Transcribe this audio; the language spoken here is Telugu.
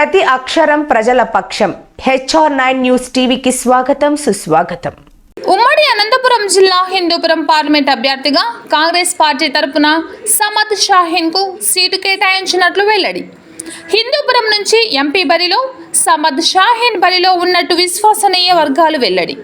ప్రతి అక్షరం ప్రజల పక్షం. HR9 న్యూస్ టీవీకి స్వాగతం, సుస్వాగతం. ఉమ్మడి అనంతపురం జిల్లా హిందూపురం పార్లమెంట్ అభ్యర్థిగా కాంగ్రెస్ పార్టీ తరపున సమద్ షాహీన్ కు సీటు కేటాయించినట్లు వెల్లడి. హిందూపురం నుంచి ఎంపీ బరిలో సమద్ షాహీన్ బరిలో ఉన్నట్టు విశ్వసనీయ వర్గాలు వెల్లడి.